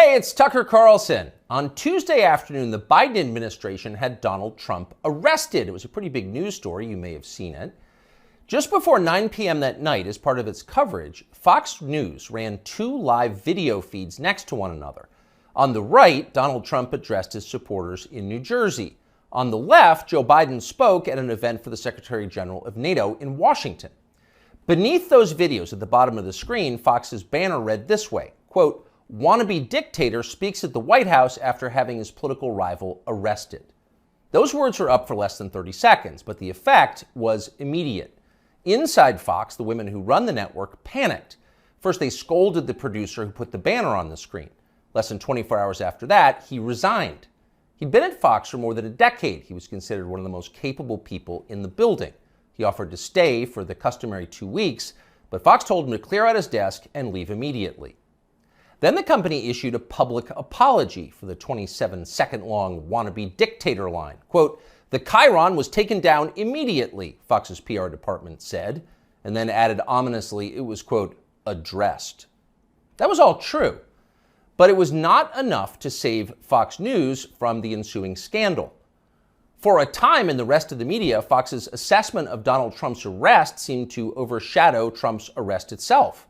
Hey, it's Tucker Carlson. On Tuesday afternoon, the Biden administration had Donald Trump arrested. It was a pretty big news story. You may have seen it. Just before 9 p.m. that night, as part of its coverage, Fox News ran two live video feeds next to one another. On the right, Donald Trump addressed his supporters in New Jersey. On the left, Joe Biden spoke at an event for the Secretary General of NATO in Washington. Beneath those videos at the bottom of the screen, Fox's banner read this way, quote, "Wannabe dictator speaks at the White House after having his political rival arrested." Those words are up for less than 30 seconds, but the effect was immediate. Inside Fox, the women who run the network panicked. First, they scolded the producer who put the banner on the screen. Less than 24 hours after that, he resigned. He'd been at Fox for more than a decade. He was considered one of the most capable people in the building. He offered to stay for the customary 2 weeks, but Fox told him to clear out his desk and leave immediately. Then the company issued a public apology for the 27-second-long wannabe dictator line. Quote, "The chyron was taken down immediately," Fox's PR department said, and then added ominously it was, quote, "addressed." That was all true, but it was not enough to save Fox News from the ensuing scandal. For a time in the rest of the media, Fox's assessment of Donald Trump's arrest seemed to overshadow Trump's arrest itself.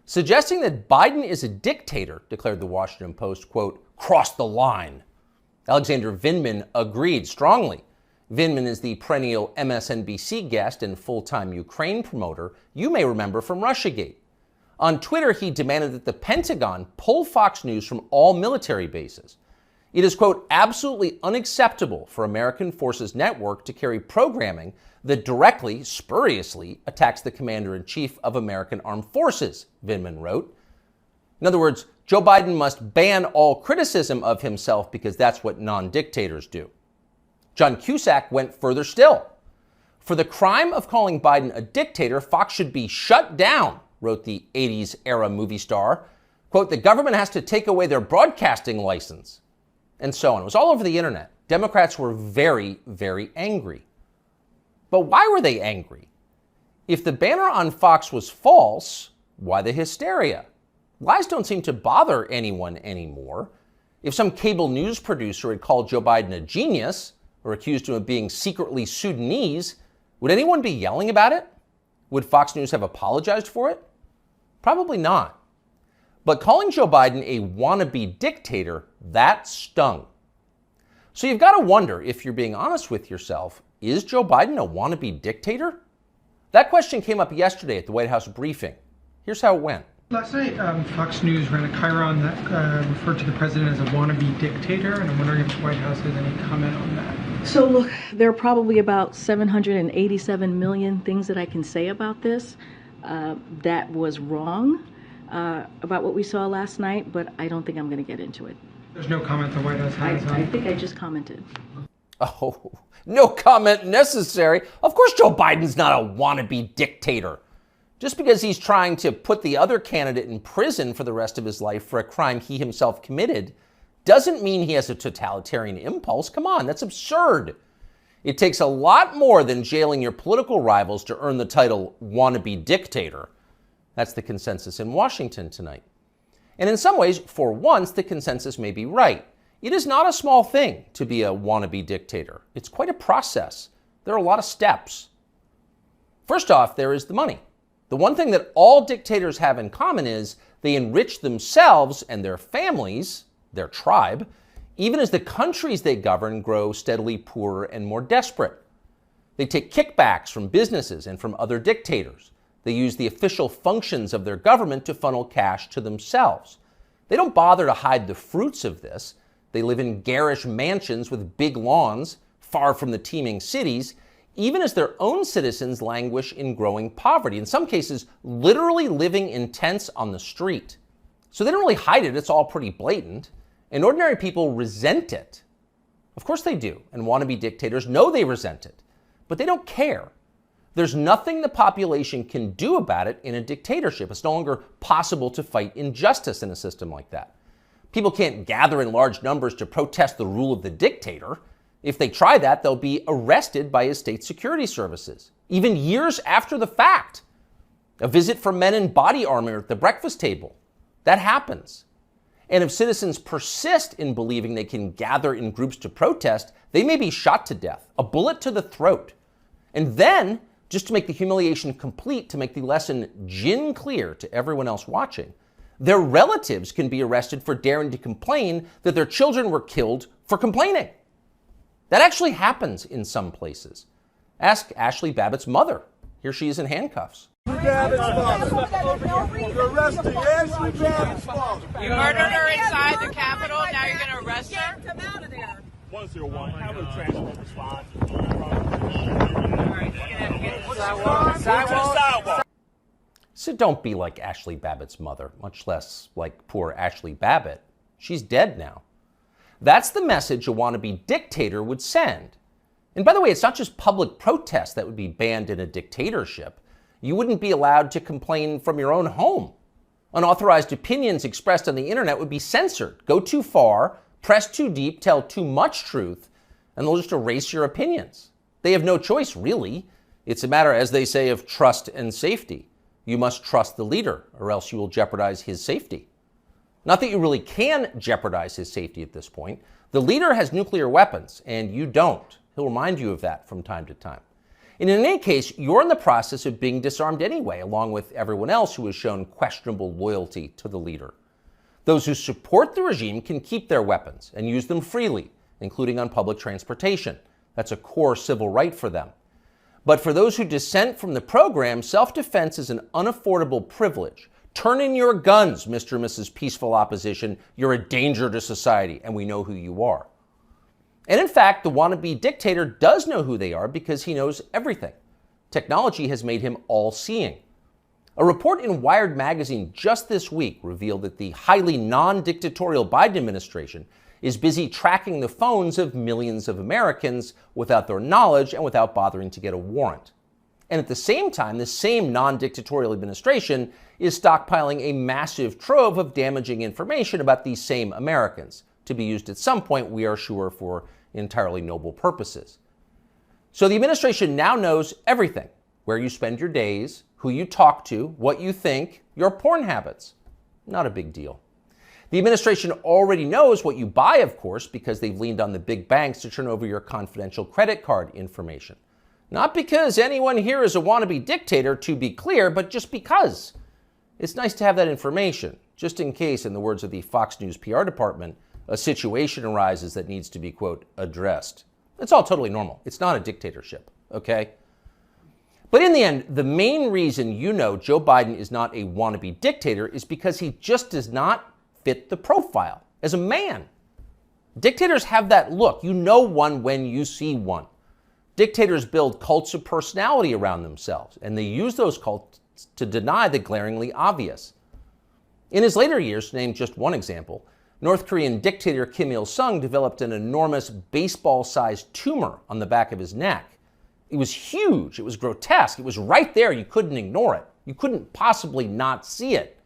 Suggesting that Biden is a dictator, declared the Washington Post, quote, "crossed the line." Alexander Vindman agreed strongly. Vindman is the perennial MSNBC guest and full-time Ukraine promoter you may remember from Russiagate. On Twitter, he demanded that the Pentagon pull Fox News from all military bases. It is, quote, "absolutely unacceptable for American Forces Network to carry programming that directly, spuriously, attacks the commander-in-chief of American Armed Forces," Vindman wrote. In other words, Joe Biden must ban all criticism of himself because that's what non-dictators do. John Cusack went further still. "For the crime of calling Biden a dictator, Fox should be shut down," wrote the 80s-era movie star. Quote, "the government has to take away their broadcasting license." And so on. It was all over the internet. Democrats were very, very angry. But why were they angry? If the banner on Fox was false, why the hysteria? Lies don't seem to bother anyone anymore. If some cable news producer had called Joe Biden a genius or accused him of being secretly Sudanese, would anyone be yelling about it? Would Fox News have apologized for it? Probably not. But calling Joe Biden a wannabe dictator, that stung. So you've got to wonder, if you're being honest with yourself, is Joe Biden a wannabe dictator? That question came up yesterday at the White House briefing. Here's how it went. Last night, Fox News ran a chyron that referred to the president as a wannabe dictator, and I'm wondering if the White House has any comment on that. So look, there are probably about 787 million things that I can say about this. That was wrong about what we saw last night, but I don't think I'm going to get into it. There's no comment the White House has on I think I just commented. Oh, no comment necessary. Of course Joe Biden's not a wannabe dictator. Just because he's trying to put the other candidate in prison for the rest of his life for a crime he himself committed doesn't mean he has a totalitarian impulse. Come on, that's absurd. It takes a lot more than jailing your political rivals to earn the title wannabe dictator. That's the consensus in Washington tonight. And in some ways, for once, the consensus may be right. It is not a small thing to be a wannabe dictator. It's quite a process. There are a lot of steps. First off, there is the money. The one thing that all dictators have in common is they enrich themselves and their families, their tribe, even as the countries they govern grow steadily poorer and more desperate. They take kickbacks from businesses and from other dictators. They use the official functions of their government to funnel cash to themselves. They don't bother to hide the fruits of this. They live in garish mansions with big lawns, far from the teeming cities, even as their own citizens languish in growing poverty, in some cases literally living in tents on the street. So they don't really hide it, it's all pretty blatant. And ordinary people resent it. Of course they do, and wannabe dictators know they resent it, but they don't care. There's nothing the population can do about it in a dictatorship. It's no longer possible to fight injustice in a system like that. People can't gather in large numbers to protest the rule of the dictator. If they try that, they'll be arrested by his state security services, even years after the fact. A visit from men in body armor at the breakfast table. That happens. And if citizens persist in believing they can gather in groups to protest, they may be shot to death, a bullet to the throat. And then, just to make the humiliation complete, to make the lesson gin clear to everyone else watching, their relatives can be arrested for daring to complain that their children were killed for complaining. That actually happens in some places. Ask Ashley Babbitt's mother. Here she is in handcuffs. Babbitt's father. You're arresting Ashley Babbitt's father. You murdered her inside the Capitol, now you're going to arrest her? Come out of there. 101, have a transport response. Sidewalk. So don't be like Ashley Babbitt's mother, much less like poor Ashley Babbitt. She's dead now. That's the message a wannabe dictator would send. And by the way, it's not just public protest that would be banned in a dictatorship. You wouldn't be allowed to complain from your own home. Unauthorized opinions expressed on the internet would be censored. Go too far, press too deep, tell too much truth, and they'll just erase your opinions. They have no choice, really. It's a matter, as they say, of trust and safety. You must trust the leader, or else you will jeopardize his safety. Not that you really can jeopardize his safety at this point. The leader has nuclear weapons, and you don't. He'll remind you of that from time to time. And in any case, you're in the process of being disarmed anyway, along with everyone else who has shown questionable loyalty to the leader. Those who support the regime can keep their weapons and use them freely, including on public transportation. That's a core civil right for them. But for those who dissent from the program, self-defense is an unaffordable privilege. Turn in your guns, Mr. and Mrs. Peaceful Opposition. You're a danger to society, and we know who you are. And in fact, the wannabe dictator does know who they are because he knows everything. Technology has made him all-seeing. A report in Wired magazine just this week revealed that the highly non-dictatorial Biden administration is busy tracking the phones of millions of Americans without their knowledge and without bothering to get a warrant. And at the same time, the same non-dictatorial administration is stockpiling a massive trove of damaging information about these same Americans, to be used at some point, we are sure, for entirely noble purposes. So the administration now knows everything: where you spend your days, who you talk to, what you think, your porn habits. Not a big deal. The administration already knows what you buy, of course, because they've leaned on the big banks to turn over your confidential credit card information. Not because anyone here is a wannabe dictator, to be clear, but just because. It's nice to have that information, just in case, in the words of the Fox News PR department, a situation arises that needs to be, quote, addressed. It's all totally normal. It's not a dictatorship, okay? But in the end, the main reason you know Joe Biden is not a wannabe dictator is because he just does not fit the profile as a man. Dictators have that look. You know one when you see one. Dictators build cults of personality around themselves, and they use those cults to deny the glaringly obvious. In his later years, to name just one example, North Korean dictator Kim Il-sung developed an enormous baseball-sized tumor on the back of his neck. It was huge, it was grotesque, it was right there, you couldn't ignore it. You couldn't possibly not see it.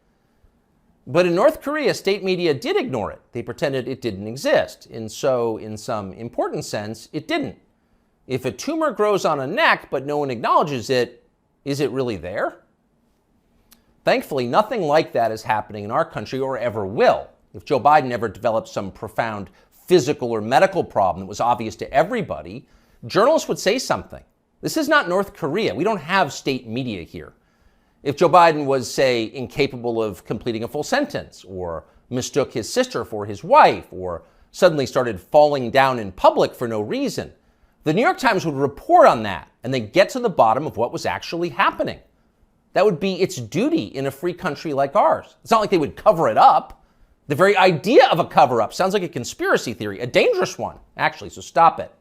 But in North Korea, state media did ignore it. They pretended it didn't exist, and so, in some important sense, it didn't. If a tumor grows on a neck but no one acknowledges it, is it really there? Thankfully, nothing like that is happening in our country or ever will. If Joe Biden ever developed some profound physical or medical problem that was obvious to everybody, journalists would say something. This is not North Korea. We don't have state media here. If Joe Biden was, say, incapable of completing a full sentence, or mistook his sister for his wife, or suddenly started falling down in public for no reason, the New York Times would report on that and then get to the bottom of what was actually happening. That would be its duty in a free country like ours. It's not like they would cover it up. The very idea of a cover-up sounds like a conspiracy theory, a dangerous one, actually, so stop it.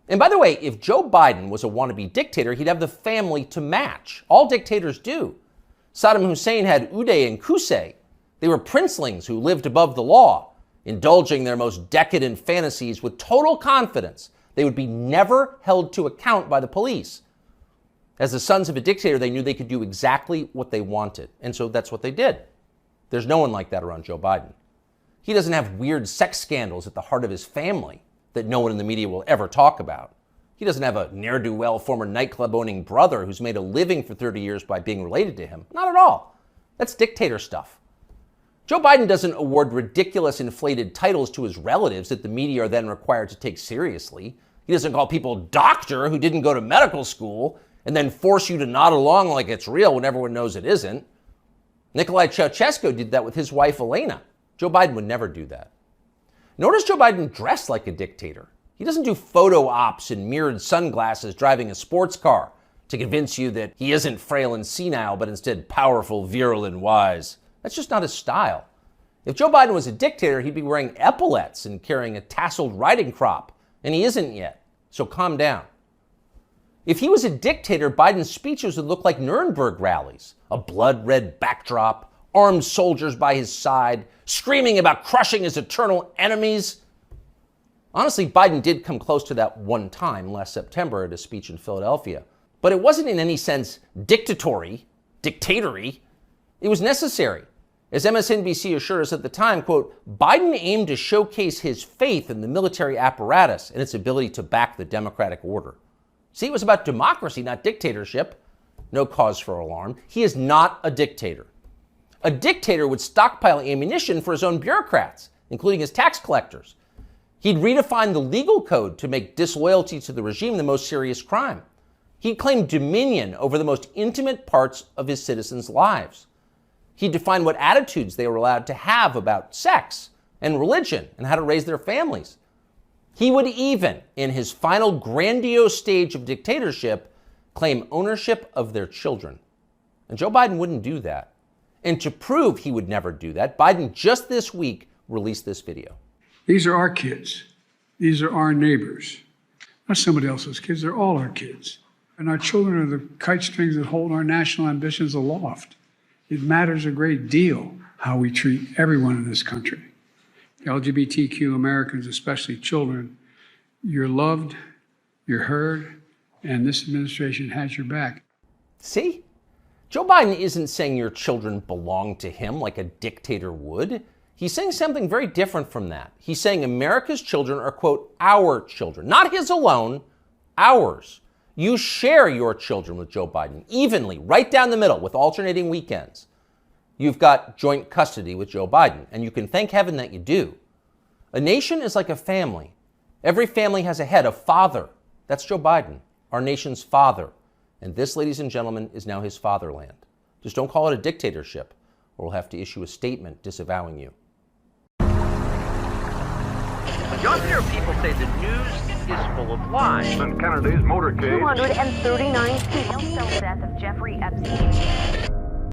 And by the way, if Joe Biden was a wannabe dictator, he'd have the family to match. All dictators do. Saddam Hussein had Uday and Qusay. They were princelings who lived above the law, indulging their most decadent fantasies with total confidence they would be never held to account by the police. As the sons of a dictator, they knew they could do exactly what they wanted, and so that's what they did. There's no one like that around Joe Biden. He doesn't have weird sex scandals at the heart of his family that no one in the media will ever talk about. He doesn't have a ne'er-do-well former nightclub-owning brother who's made a living for 30 years by being related to him. Not at all. That's dictator stuff. Joe Biden doesn't award ridiculous inflated titles to his relatives that the media are then required to take seriously. He doesn't call people doctor who didn't go to medical school and then force you to nod along like it's real when everyone knows it isn't. Nicolae Ceausescu did that with his wife Elena. Joe Biden would never do that. Nor does Joe Biden dress like a dictator. He doesn't do photo ops in mirrored sunglasses driving a sports car to convince you that he isn't frail and senile, but instead powerful, virile, and wise. That's just not his style. If Joe Biden was a dictator, he'd be wearing epaulets and carrying a tasseled riding crop, and he isn't yet, so calm down. If he was a dictator, Biden's speeches would look like Nuremberg rallies, a blood-red backdrop, armed soldiers by his side, screaming about crushing his eternal enemies. Honestly, Biden did come close to that one time last September at a speech in Philadelphia, but it wasn't in any sense dictatory. It was necessary. As MSNBC assured us at the time, quote, Biden aimed to showcase his faith in the military apparatus and its ability to back the democratic order. See, it was about democracy, not dictatorship. No cause for alarm. He is not a dictator. A dictator would stockpile ammunition for his own bureaucrats, including his tax collectors. He'd redefine the legal code to make disloyalty to the regime the most serious crime. He'd claim dominion over the most intimate parts of his citizens' lives. He'd define what attitudes they were allowed to have about sex and religion and how to raise their families. He would even, in his final grandiose stage of dictatorship, claim ownership of their children. And Joe Biden wouldn't do that. And to prove he would never do that, Biden just this week released this video. These are our kids. These are our neighbors. Not somebody else's kids, they're all our kids. And our children are the kite strings that hold our national ambitions aloft. It matters a great deal how we treat everyone in this country. LGBTQ Americans, especially children, you're loved, you're heard, and this administration has your back. See? Joe Biden isn't saying your children belong to him like a dictator would. He's saying something very different from that. He's saying America's children are, quote, our children. Not his alone, ours. You share your children with Joe Biden evenly, right down the middle, with alternating weekends. You've got joint custody with Joe Biden, and you can thank heaven that you do. A nation is like a family. Every family has a head, a father. That's Joe Biden, our nation's father. And this, ladies and gentlemen, is now his fatherland. Just don't call it a dictatorship, or we'll have to issue a statement disavowing you. You'll hear people say the news is full of lies. In Kennedy's motorcade. 239 people. Jail cell death of Jeffrey Epstein.